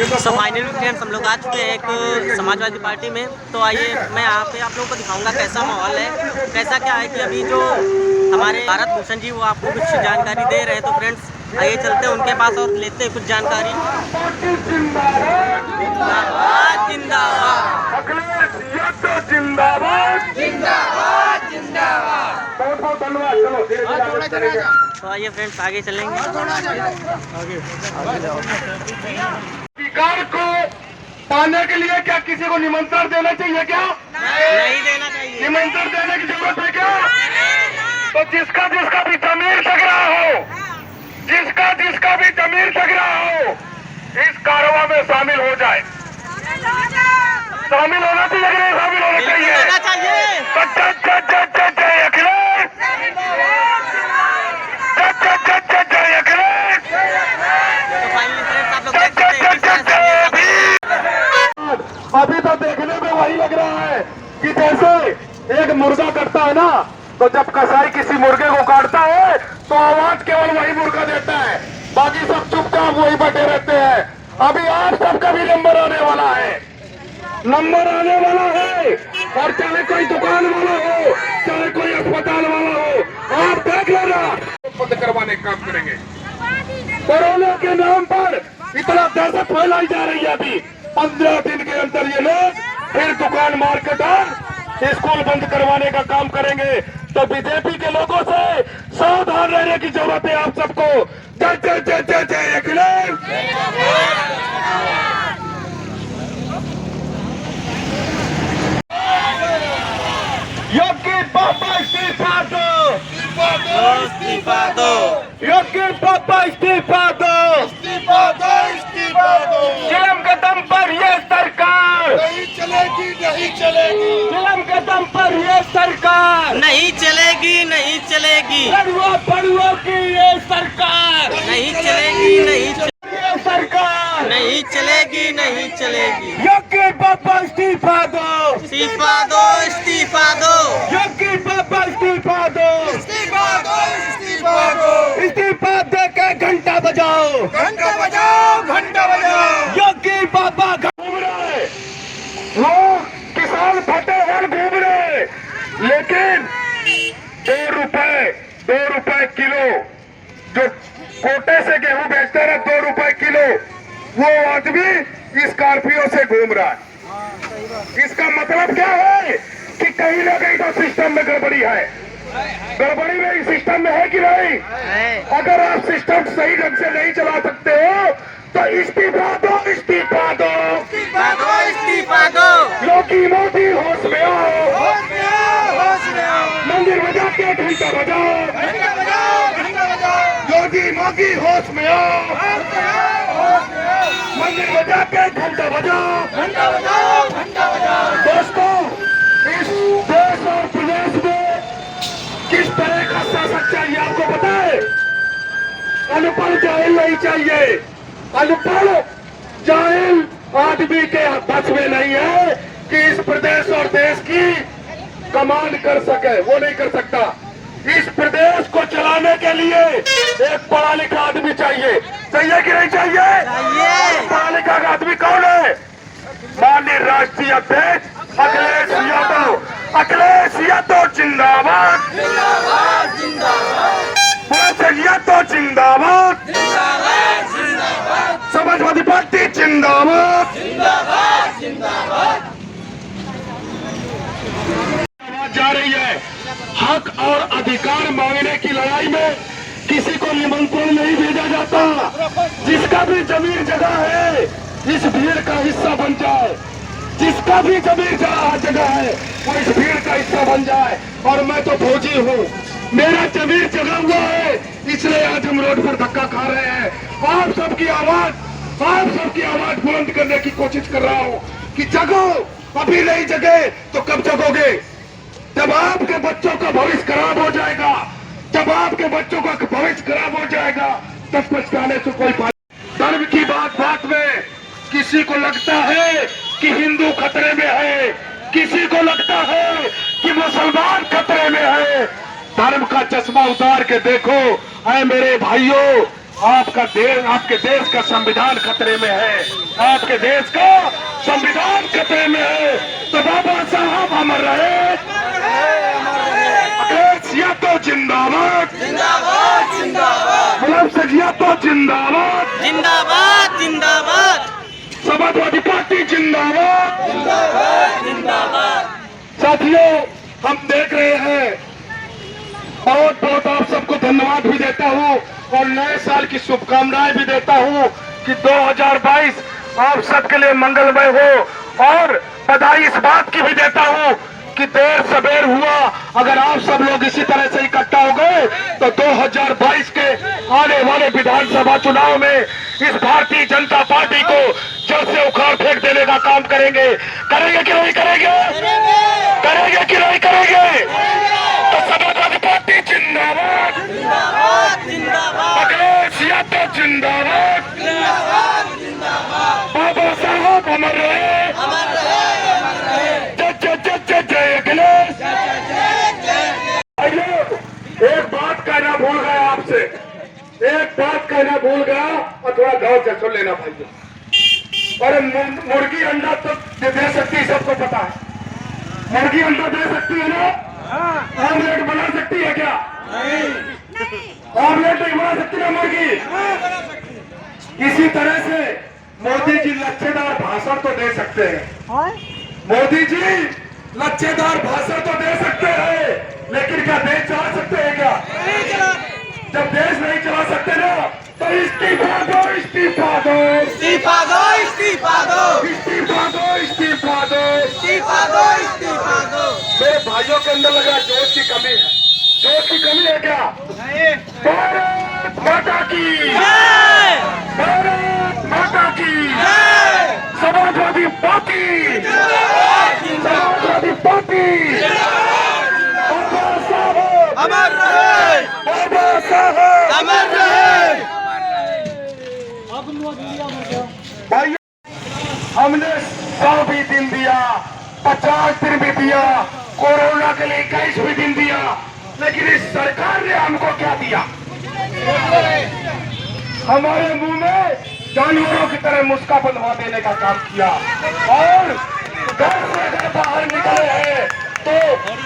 So finally friends हम लोग आ चुके हैं एक समाजवादी पार्टी में। तो आइए मैं यहाँ पे आप लोगों को दिखाऊंगा कैसा माहौल है, कैसा क्या है कि अभी जो हमारे भारत भूषण जी वो आपको कुछ जानकारी दे रहे हैं। तो फ्रेंड्स आइए चलते हैं उनके पास और लेते हैं कुछ जानकारी। जिंदाबाद जिंदाबाद जिंदाबाद जिंदाबाद जिंदाबाद। बहुत बहुत धन्यवाद। चलो धीरे-धीरे। तो आइए फ्रेंड्स आगे चलेंगे। अधिकार को पाने के लिए क्या किसी को निमंत्रण देना चाहिए क्या? नहीं देना चाहिए। निमंत्रण देने की जरूरत है क्या? तो जिसका जिसका भी जमीर जग रहा हो, जिसका जिसका भी जमीर जग रहा हो, इस कारवां में शामिल हो जाए। शामिल होना चाहिए कि नहीं शामिल होना चाहिए? जय अखिलेश, जय अखिलेश। तो फाइनली फ्रेंड्स आप लोग देख सकते हैं किस तरह से अभी तो देखने में वही लग रहा है कि जैसे एक मुर्गा कटता है ना, तो जब कसाई किसी मुर्गे को काटता है तो आवाज केवल वही मुर्गा देता है, बाकी सब चुपचाप वही बैठे रहते हैं। अभी आप सबका भी नंबर आने वाला है, नंबर आने वाला है। और चाहे कोई दुकान वाला हो, चाहे कोई अस्पताल वाला हो, आप देख लेना बंद करवाने का काम करेंगे। कोरोना के नाम पर इतना दहशत फैलाई जा रही है। अभी 15 दिन के अंदर ये लोग फिर दुकान मार्केट और स्कूल बंद करवाने का काम करेंगे। तो बीजेपी के लोगों से सावधान रहने की जरूरत है आप सबको। जय जय जय जय जय अखिलेश। योगी पापा इस्तीफा दो, इस्तीफा दो। योगी पापा इस्तीफा दो, इस्तीफा दो, इस्तीफा दो। चिलम के दम पर ये सरकार नहीं चलेगी, नहीं चलेगी। चिलम के दम पर ये सरकार नहीं चलेगी, नहीं चलेगी। पड़ुआ की ये सरकार नहीं चलेगी, नहीं ये सरकार नहीं चलेगी, नहीं चलेगी। योगी पापा इस्तीफा दो, इस्तीफा दो, इस्तीफा दो। योगी पापा इस्तीफा दो, इस्तीफा दो, इस्तीफा दो। इस्तीफा दे के घंटा बजाओ, घंटा बजाओ, घंटा बजाओ। योगी पापा घूम रहे, लोग किसान फटे हैं घूम रहे, लेकिन 2 रुपए किलो जो कोटे से गेहूं बेचते रहे, 2 रुपए किलो, वो आदमी स्कॉर्पियो से घूम रहा है। इसका मतलब क्या है कि कहीं ना कहीं तो सिस्टम में गड़बड़ी है। गड़बड़ी में इस सिस्टम में है कि नहीं? अगर आप सिस्टम सही ढंग से नहीं चला सकते हो तो इस्तीफा दो, इस्तीफा दो, इस्तीफा दो, इस्तीफा दो। योगी मोदी होश में आओ, होश में आओ, होश में आओ। मंदिर बजा के घंटा बजाओ, घंटा बजाओ, घंटा बजाओ। योगी मोदी होश में आओ, होश में आओ, होश में आओ। मंदिर बजा के घंटा बजाओ, घंटा बजाओ, घंटा बजाओ। दोस्तों, इस देश और प्रदेश में किस तरह का शासक चाहिए आपको पता है? अनपढ़ जाहिल नहीं चाहिए। अनपढ़ जाहिल आदमी के बस में नहीं है कि इस प्रदेश और देश की कमांड कर सके, वो नहीं कर सकता। इस प्रदेश को चलाने के लिए एक पढ़ा लिखा आदमी चाहिए। चाहिए कि नहीं चाहिए? चाहिए। पढ़ा लिखा आदमी कौन है? माननीय राष्ट्रीय अध्यक्ष अखिलेश यादव। अखिलेश यादव जिंदाबाद, जिंदाबाद, जिंदाबाद, यादव जिंदाबाद, जिंदाबाद, जिंदाबाद, समाजवादी पार्टी जिंदाबाद, जिंदाबाद, जिंदाबाद। आवाज जा रही है। हक और अधिकार मांगने की लड़ाई में किसी को निमंत्रण नहीं भेजा जाता। जिसका भी जमीर जगह है इस भीड़ का हिस्सा बन जाए, जिसका भी जमीर जगह है वो इस भीड़ का हिस्सा बन जाए। और मैं तो फौजी हूँ, मेरा जमीर जगा हुआ है, इसलिए आज हम रोड पर धक्का खा रहे हैं। आप सबकी आवाज बुलंद करने की कोशिश कर रहा हूँ कि जगो। अभी नहीं जगे तो कब जगोगे? जब आपके बच्चों का भविष्य खराब हो जाएगा, जब आपके बच्चों का भविष्य खराब हो जाएगा, तब पछताने से कोई फायदा। धर्म की बात में किसी को लगता है कि हिंदू खतरे में है, किसी को लगता है कि मुसलमान खतरे में है। धर्म का चश्मा उतार के देखो, ऐ मेरे भाइयों, आपके देश का संविधान खतरे में है, आपके देश का संविधान खतरे में है। तो बाबा साहब अमर रहे, अखिलेश यादव जिंदाबाद, जिंदाबाद जिंदाबाद गुलाम सिंह यादव जिंदाबाद, जिंदाबाद जिंदाबाद समाजवादी पार्टी जिंदाबाद, जिंदाबाद जिंदाबाद। साथियों, हम देख रहे हैं, बहुत बहुत आप सबको धन्यवाद भी देता हूं और नए साल की शुभकामनाएं भी देता हूं कि 2022 आप सबके लिए मंगलमय हो। और बधाई इस बात की भी देता हूं कि देर सबेर हुआ, अगर आप सब लोग इसी तरह से इकट्ठा हो गए तो 2022 के आने वाले विधानसभा चुनाव में इस भारतीय जनता पार्टी को जड़ से उखाड़ फेंक देने का काम करेंगे। करेंगे कि नहीं करेंगे? करेंगे कि नहीं करेंगे? तो समाजवादी पार्टी जिंदाबाद, जिंदाबाद जिंदाबाद अखिलेश यादव जिंदाबाद, बाबा साहब अमर रहे, अमर रहे अमर रहे। जय जय जय जय जय अखिलेश। भाइयों, एक बात कहना भूल गया आपसे, एक बात कहना भूल गया और थोड़ा गौर से सुन लेना भाइयों। अरे मुर्गी अंडा तो दे सकती है, सबको पता है। मुर्गी अंडा दे सकती है ना? ऑमलेट बना सकती है क्या? ऑमलेट नहीं बना सकती ना मुर्गी। इसी तरह से मोदी जी लच्छेदार भाषण तो दे सकते हैं, मोदी जी लच्छेदार भाषण तो दे सकते हैं, लेकिन क्या देश चला सकते हैं क्या? जब देश नहीं चला सकते ना तो इस्तीफा दो, इस्तीफा दो, इस्तीफा दो, इस्तीफा दो, इस्तीफा दो, इस्तीफा दो, इस्तीफा दो, इस्तीफा दो। मेरे भाइयों के अंदर लग रहा है जोश की कमी है। जोश की कमी है क्या? भारत माता की जय, भारत माता की जय, समाजवादी पार्टी, समाजवादी पार्टी, बाबा साहब अमर रहे, बाबा साहब अमर रहे। भाइयों, हमने 100 भी दिन दिया, 50 दिन भी दिया, कोरोना के लिए 21 भी दिन दिया, लेकिन इस सरकार ने हमको क्या दिया? हमारे मुंह में जानवरों की तरह मुस्का बंधवा देने का काम किया और घर से अगर बाहर निकले हैं तो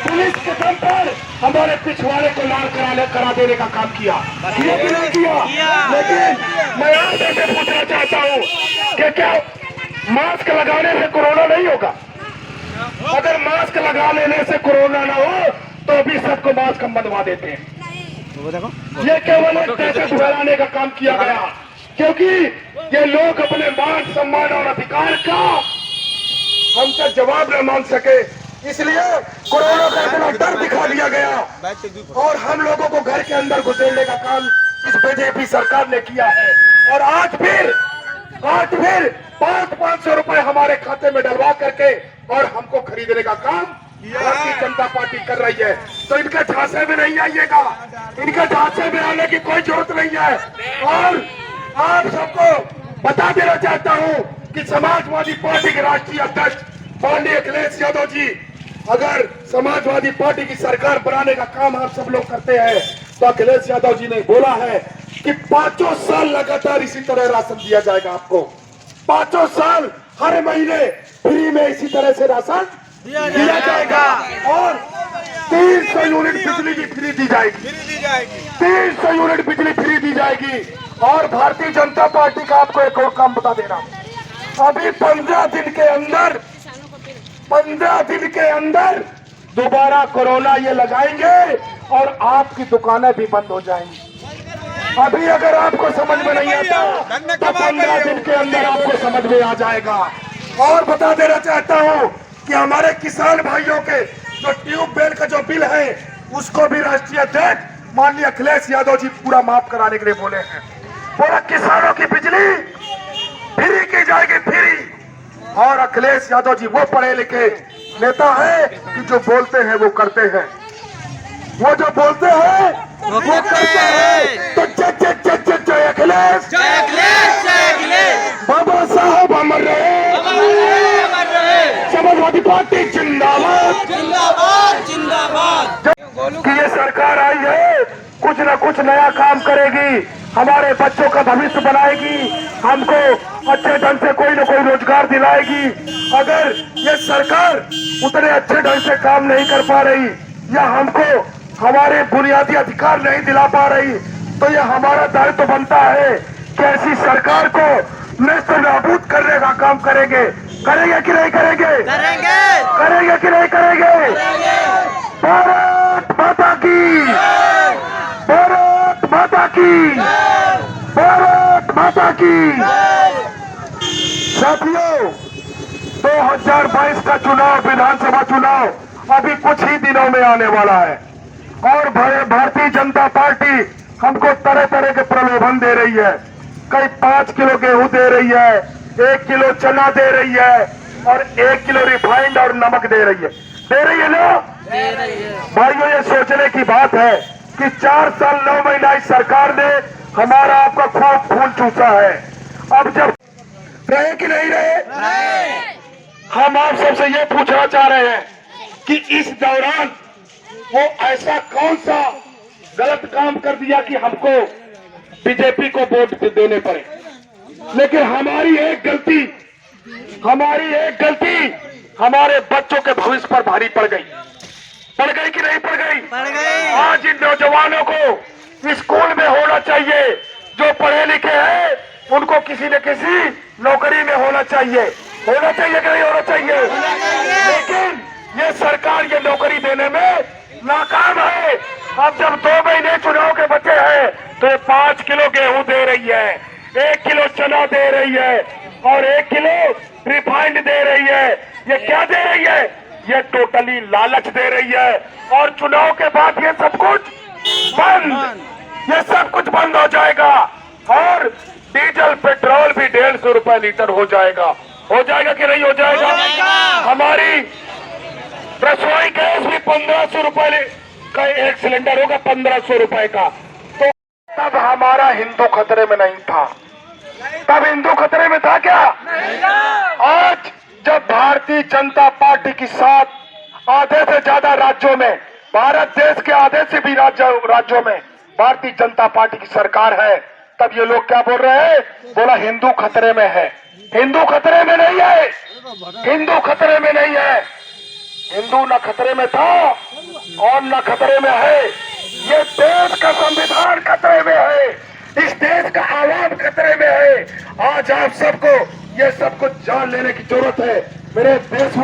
पुलिस के दम पर हमारे पिछवाड़े को लाल करा देने का काम किया कि नहीं किया? लेकिन मैं आपसे पूछना चाहता हूँ कि क्या मास्क लगाने से कोरोना नहीं होगा? अगर मास्क लगा लेने से कोरोना ना हो तो अभी सबको मास्क हम बनवा देते हैं। ये केवल एक पैसे फैलाने का काम किया गया, क्योंकि ये लोग अपने मान सम्मान और अधिकार का हमसे जवाब न मांग सके, इसलिए कोरोना का इतना डर दिखा दिया गया और हम लोगों को घर के अंदर घुसेड़ने का काम इस बीजेपी सरकार ने किया है। और आज फिर 500 रुपए हमारे खाते में डलवा करके और हमको खरीदने का काम भारतीय जनता पार्टी कर रही है। तो इनके झांसे में नहीं आइएगा, इनके झांसे में आने की कोई जरूरत नहीं है। और आप सबको बता देना चाहता हूं कि समाजवादी पार्टी के राष्ट्रीय अध्यक्ष माननीय अखिलेश यादव जी, अगर समाजवादी पार्टी की सरकार बनाने का काम आप सब लोग करते हैं तो अखिलेश यादव जी ने बोला है कि 5 साल लगातार इसी तरह राशन दिया जाएगा आपको। 5 साल हर महीने फ्री में इसी तरह से राशन दिया जाएगा और 300 यूनिट बिजली भी फ्री दी जाएगी, 300 यूनिट बिजली फ्री दी जाएगी। और भारतीय जनता पार्टी का आपको एक और काम बता देना, अभी 15 दिन के अंदर दोबारा कोरोना ये लगाएंगे और आपकी दुकानें भी बंद हो जाएंगी। अभी अगर आपको समझ में नहीं आता तो 15 दिन के अंदर आपको समझ में आ जाएगा। और बता देना चाहता हूँ कि हमारे किसान भाइयों के जो ट्यूबवेल का जो बिल है उसको भी राष्ट्रीय अध्यक्ष माननीय अखिलेश यादव जी पूरा माफ कराने के लिए बोले हैं। पूरा किसानों की बिजली फ्री की जाएगी, फ्री। और अखिलेश यादव जी वो पढ़े लिखे नेता है कि जो बोलते हैं वो करते हैं, वो जो बोलते हैं वो करते हैं। तो जय जय जय जय जय अखिलेश, जय अखिलेश, जय अखिलेश, बाबा साहब अमर रहे, अमर रहे, अमर रहे। समाजवादी पार्टी जिंदाबाद, जिंदाबाद जिंदाबाद। कि ये सरकार आई है कुछ न कुछ नया काम करेगी, हमारे बच्चों का भविष्य बनाएगी, हमको अच्छे ढंग से कोई न कोई रोजगार दिलाएगी। अगर ये सरकार उतने अच्छे ढंग से काम नहीं कर पा रही या हमको हमारे बुनियादी अधिकार नहीं दिला पा रही, तो ये हमारा दायित्व तो बनता है कि ऐसी सरकार को नष्ट नाबूद करने का काम करेंगे। करेंगे कि नहीं करेंगे? करेंगे। करेंगे कि नहीं करेंगे? भारत माता की, भारत माता की, भारत माता की। साथियों, 2022 का चुनाव, विधानसभा चुनाव अभी कुछ ही दिनों में आने वाला है और भारतीय जनता पार्टी हमको तरह तरह के प्रलोभन दे रही है। कई 5 किलो गेहूं दे रही है, 1 किलो चना दे रही है और 1 किलो रिफाइंड और नमक दे रही है। दे रही है ना? भाइयों, ये सोचने की बात है कि 4 साल 9 महीना इस सरकार ने हमारा आपका खूब खून चूसा है। अब जब रहे कि नहीं रहे, हम आप सबसे ये पूछना चाह रहे हैं कि इस दौरान वो ऐसा कौन सा गलत काम कर दिया कि हमको बीजेपी को वोट देने पड़े। लेकिन हमारी एक गलती हमारे बच्चों के भविष्य पर भारी पड़ गई। पड़ गई कि नहीं पड़ गई? पड़ गई। आज इन नौजवानों को स्कूल में होना चाहिए, जो पढ़े लिखे हैं उनको किसी न किसी नौकरी में होना चाहिए कि नहीं होना चाहिए? लेकिन ये सरकार ये नौकरी देने में नाकाम है। अब जब 2 महीने चुनाव के बचे हैं तो ये 5 किलो गेहूं दे रही है, 1 किलो चना दे रही है और 1 किलो रिफाइंड दे रही है। ये क्या दे रही है? ये टोटली लालच दे रही है और चुनाव के बाद ये सब कुछ बंद, ये सब कुछ बंद हो जाएगा और डीजल पेट्रोल भी 150 रुपए लीटर हो जाएगा। हो जाएगा कि नहीं हो जाएगा? हमारी रसोई गैस भी 1500 रुपए का एक सिलेंडर होगा, 1500 रुपए का। तो तब हमारा हिंदू खतरे में नहीं था। तब हिंदू खतरे में था क्या? आज जब भारतीय जनता पार्टी के साथ आधे से ज्यादा राज्यों में, भारत देश के आधे से भी राज्यों में भारतीय जनता पार्टी की सरकार है, तब ये लोग क्या बोल रहे हैं? बोला हिंदू खतरे में है। हिंदू खतरे में नहीं है, हिंदू खतरे में नहीं है। हिंदू न खतरे में था और न खतरे में है। ये देश का संविधान खतरे में है, इस देश का आवाम खतरे में है। आज आप सबको ये सब कुछ जान लेने की जरूरत है। मेरे देश